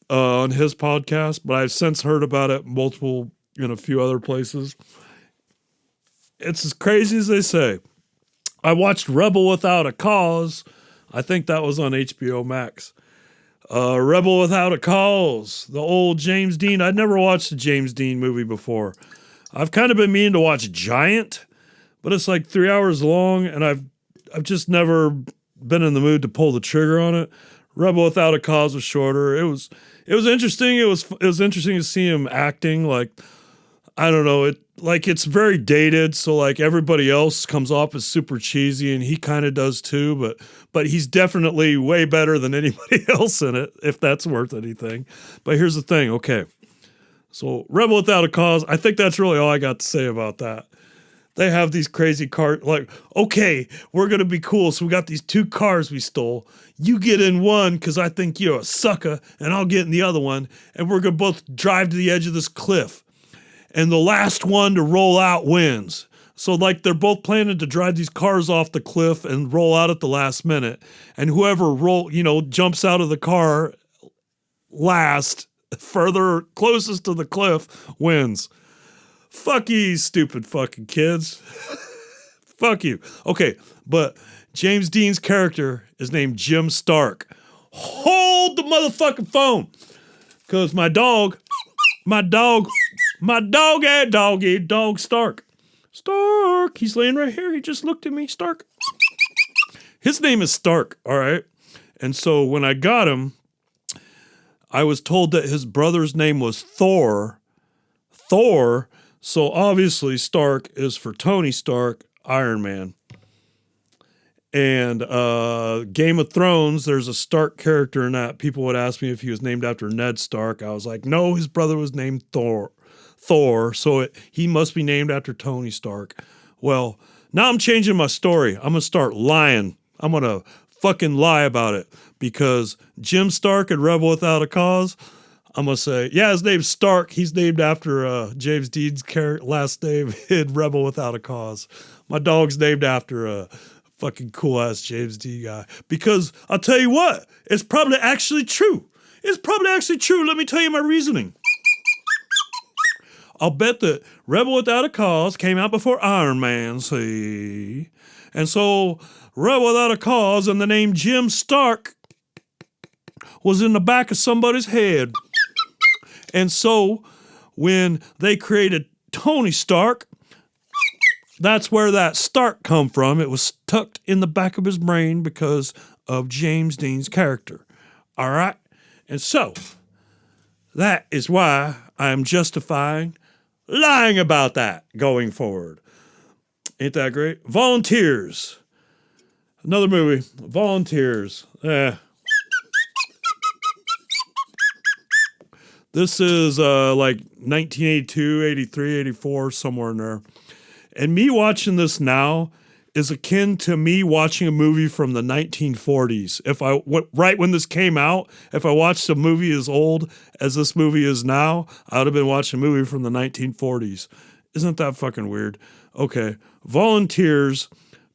on his podcast, but I've since heard about it in a few other places. It's as crazy as they say. I watched Rebel Without a Cause. I think that was on HBO Max. Rebel Without a Cause, the old James Dean. I'd never watched a James Dean movie before. I've kind of been meaning to watch Giant, but it's like 3 hours long, and I've just never been in the mood to pull the trigger on it. Rebel Without a Cause was shorter. It was interesting. It was interesting to see him acting. Like, I don't know, it's very dated, so like everybody else comes off as super cheesy, and he kind of does too, but he's definitely way better than anybody else in it, if that's worth anything. But here's the thing, okay. So Rebel Without a Cause, I think that's really all I got to say about that. They have these crazy cars, like, okay, we're going to be cool, so we got these 2 cars we stole. You get in one because I think you're a sucker, and I'll get in the other one, and we're going to both drive to the edge of this cliff. And the last one to roll out wins. So like they're both planning to drive these cars off the cliff and roll out at the last minute. And whoever jumps out of the car last, closest to the cliff, wins. Fuck you, stupid fucking kids. Fuck you. Okay, but James Dean's character is named Jim Stark. Hold the motherfucking phone. Because my dog, dog Stark. Stark, he's laying right here. He just looked at me, Stark. His name is Stark, all right? And so when I got him, I was told that his brother's name was Thor. Thor, so obviously Stark is for Tony Stark, Iron Man. And Game of Thrones, there's a Stark character in that. People would ask me if he was named after Ned Stark. I was like, no, his brother was named Thor, so he must be named after Tony Stark. Well, now I'm changing my story. I'm going to start lying. I'm going to fucking lie about it. Because Jim Stark and Rebel Without a Cause, I'm going to say, yeah, his name's Stark. He's named after James Dean's last name in Rebel Without a Cause. My dog's named after a fucking cool-ass James Dean guy. Because I'll tell you what, it's probably actually true. It's probably actually true. Let me tell you my reasoning. I'll bet that Rebel Without a Cause came out before Iron Man, see? And so Rebel Without a Cause and the name Jim Stark was in the back of somebody's head. And so when they created Tony Stark, that's where that Stark come from. It was tucked in the back of his brain because of James Dean's character. All right? And so that is why I am justifying lying about that going forward. Ain't that great? Volunteers. Another movie. Volunteers. This is like 1982, 83, 84, somewhere in there. And me watching this now is akin to me watching a movie from the 1940s. Right when this came out, if I watched a movie as old as this movie is now, I would have been watching a movie from the 1940s. Isn't that fucking weird? Okay. Volunteers,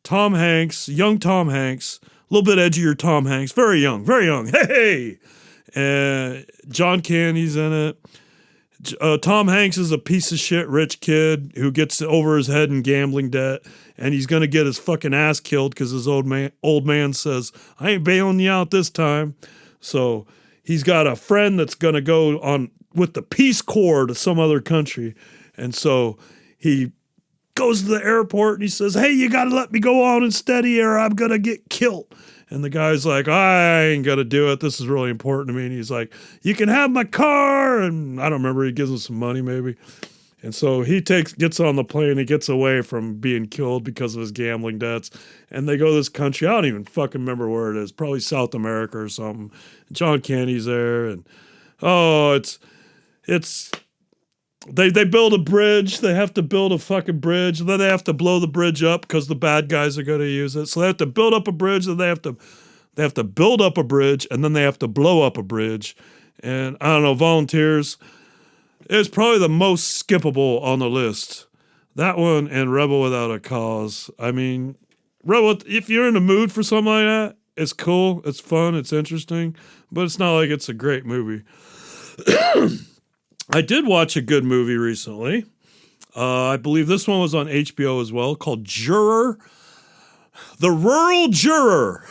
Tom Hanks, young Tom Hanks, a little bit edgier Tom Hanks, very young, very young. Hey! John Candy's in it. Tom Hanks is a piece of shit rich kid who gets over his head in gambling debt, and he's gonna get his fucking ass killed because his old man says, I ain't bailing you out this time. So he's got a friend that's gonna go on with the Peace Corps to some other country, and so he goes to the airport and he says, hey, you gotta let me go on and steady or I'm gonna get killed. And the guy's like, I ain't gonna do it. This is really important to me. And he's like, you can have my car. And I don't remember. He gives him some money maybe. And so he gets on the plane. He gets away from being killed because of his gambling debts. And they go to this country. I don't even fucking remember where it is. Probably South America or something. John Candy's there. And They build a bridge. They have to build a fucking bridge. And then they have to blow the bridge up because the bad guys are going to use it. So they have to build up a bridge. And they have to build up a bridge. And then they have to blow up a bridge. And I don't know, Volunteers is probably the most skippable on the list. That one and Rebel Without a Cause. I mean, if you're in the mood for something like that, it's cool. It's fun. It's interesting. But it's not like it's a great movie. I did watch a good movie recently. I believe this one was on HBO as well, called Juror. The Rural Juror.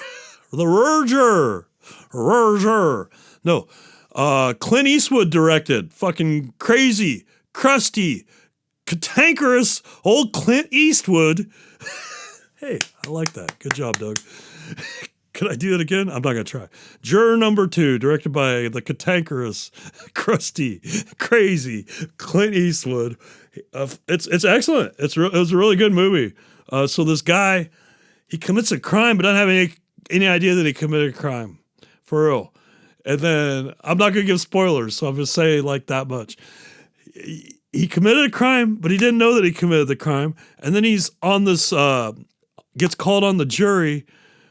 The Rural Juror. Rural Juror. No. Clint Eastwood directed. Fucking crazy, crusty, cantankerous old Clint Eastwood. Hey, I like that. Good job, Doug. Could I do it again? I'm not going to try. Juror number 2, directed by the cantankerous, crusty, crazy Clint Eastwood. It's excellent. It was a really good movie. So this guy, he commits a crime, but doesn't have any idea that he committed a crime. For real. And then, I'm not going to give spoilers, so I'm going to say like that much. He committed a crime, but he didn't know that he committed the crime. And then he's on this, gets called on the jury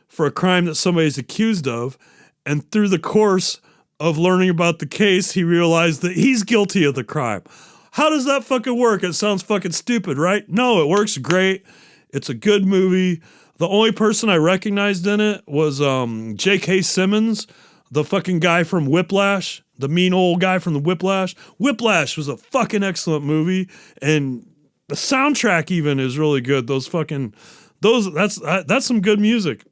for a crime that somebody's accused of, and through the course of learning about the case, he realized that he's guilty of the crime. How does that fucking work? It sounds fucking stupid, right? No, it works great. It's a good movie. The only person I recognized in it was J.K. Simmons, the fucking guy from Whiplash, the mean old guy from the Whiplash. Whiplash was a fucking excellent movie, and the soundtrack even is really good. That's some good music.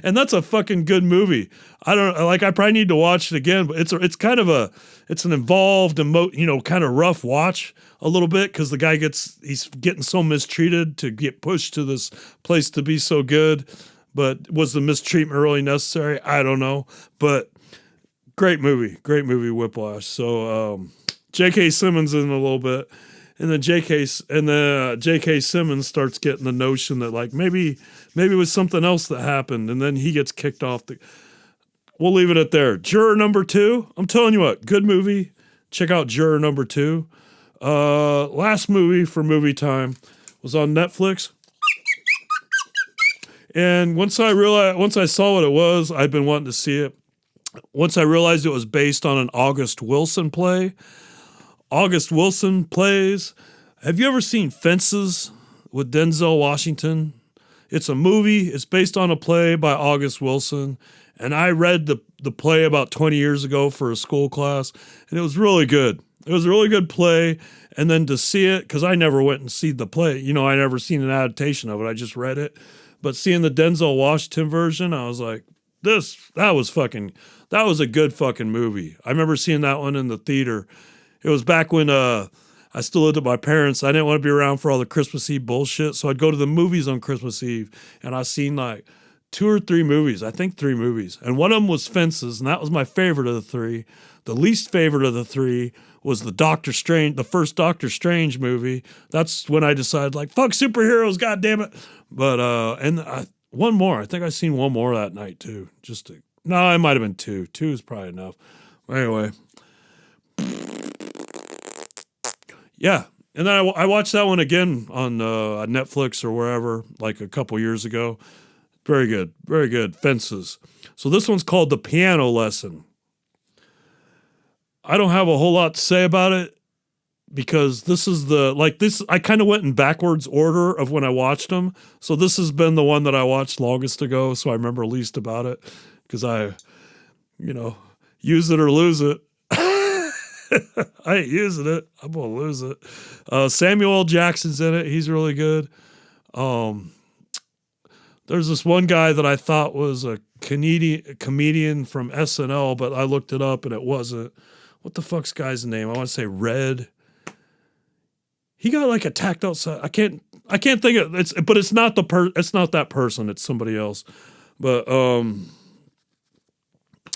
And that's a fucking good movie. I don't like. I probably need to watch it again, but it's kind of it's an involved kind of rough watch a little bit because the guy he's getting so mistreated to get pushed to this place to be so good. But was the mistreatment really necessary? I don't know. But great movie, Whiplash. So J.K. Simmons in a little bit. And then J.K. Simmons starts getting the notion that like maybe it was something else that happened, and then he gets kicked off. We'll leave it at there. Juror number 2. I'm telling you what, good movie. Check out Juror number 2. Last movie for movie time was on Netflix, and once I saw what it was, I've been wanting to see it. Once I realized it was based on an August Wilson play. August Wilson plays. Have you ever seen Fences with Denzel Washington? It's a movie. It's based on a play by August Wilson. And I read the play about 20 years ago for a school class, and it was really good. It was a really good play. And then to see it, because I never went and see the play. I never seen an adaptation of it. I just read it. But seeing the Denzel Washington version, I was like, that was a good fucking movie. I remember seeing that one in the theater. It was back when I still lived with my parents. I didn't want to be around for all the Christmas Eve bullshit, so I'd go to the movies on Christmas Eve, and I seen like 2 or 3 movies. I think 3 movies, and one of them was Fences, and that was my favorite of the 3. The least favorite of the 3 was the first Doctor Strange movie. That's when I decided like fuck superheroes, god damn it. But one more. I think I seen one more that night too. No, it might have been 2. 2 is probably enough. Anyway. Yeah, and then I watched that one again on Netflix or wherever, like a couple years ago. Very good. Fences. So this one's called The Piano Lesson. I don't have a whole lot to say about it because this is I kind of went in backwards order of when I watched them. So this has been the one that I watched longest ago, so I remember least about it because I, use it or lose it. I ain't using it. I'm going to lose it. Samuel L. Jackson's in it. He's really good. There's this one guy that I thought was a comedian from SNL, but I looked it up and it wasn't. What the fuck's guy's name? I want to say Red. He got like attacked outside. I can't think of it. But it's not it's not that person. It's somebody else. But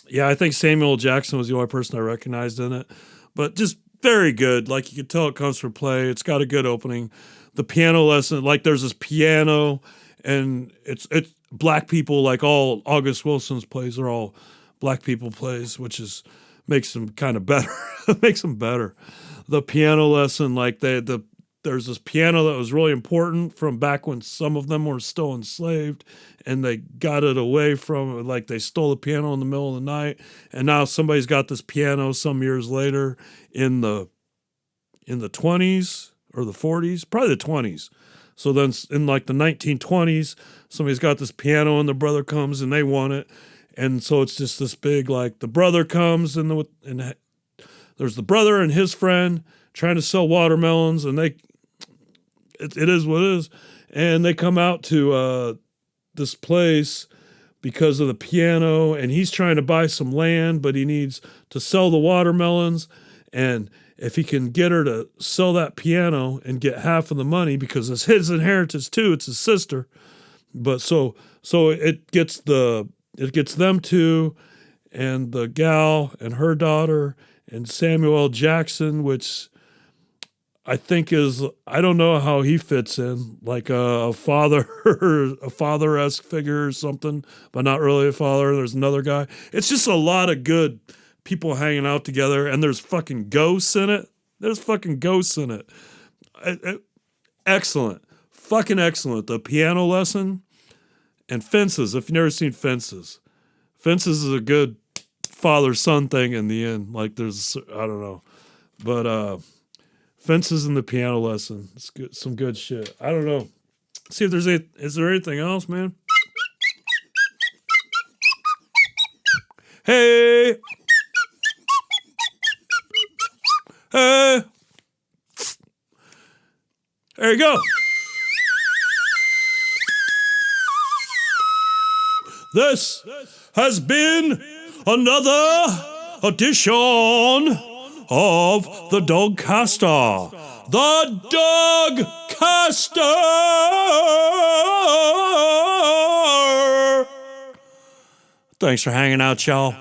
yeah, I think Samuel L. Jackson was the only person I recognized in it. But just very good. Like you can tell it comes from play. It's got a good opening. The piano lesson, like there's this piano and it's black people, like all August Wilson's plays are all black people plays, which makes them kind of better. Makes them better. The piano lesson, like there's this piano that was really important from back when some of them were still enslaved and they got it away from, like they stole the piano in the middle of the night. And now somebody's got this piano some years later in the 20s or the 40s, probably the 20s. So then in like the 1920s, somebody's got this piano and the brother comes and they want it. And so it's just this big, like the brother comes and there's the brother and his friend trying to sell watermelons and it is what it is. And they come out to this place because of the piano and he's trying to buy some land, but he needs to sell the watermelons. And if he can get her to sell that piano and get half of the money because it's his inheritance too, it's his sister. But so it gets them two and the gal and her daughter and Samuel L. Jackson, which I think I don't know how he fits in, like a father-esque figure or something, but not really a father. There's another guy. It's just a lot of good people hanging out together, and there's fucking ghosts in it. Excellent. Fucking excellent. The piano lesson and Fences. If you've never seen Fences is a good father-son thing in the end. Like there's, I don't know. But Fences and the piano lesson. It's good, some good shit. I don't know. See if is there anything else, man? Hey! Hey! There you go. This has been another edition of the Dogcaster. The Dogcaster! Thanks for hanging out, y'all.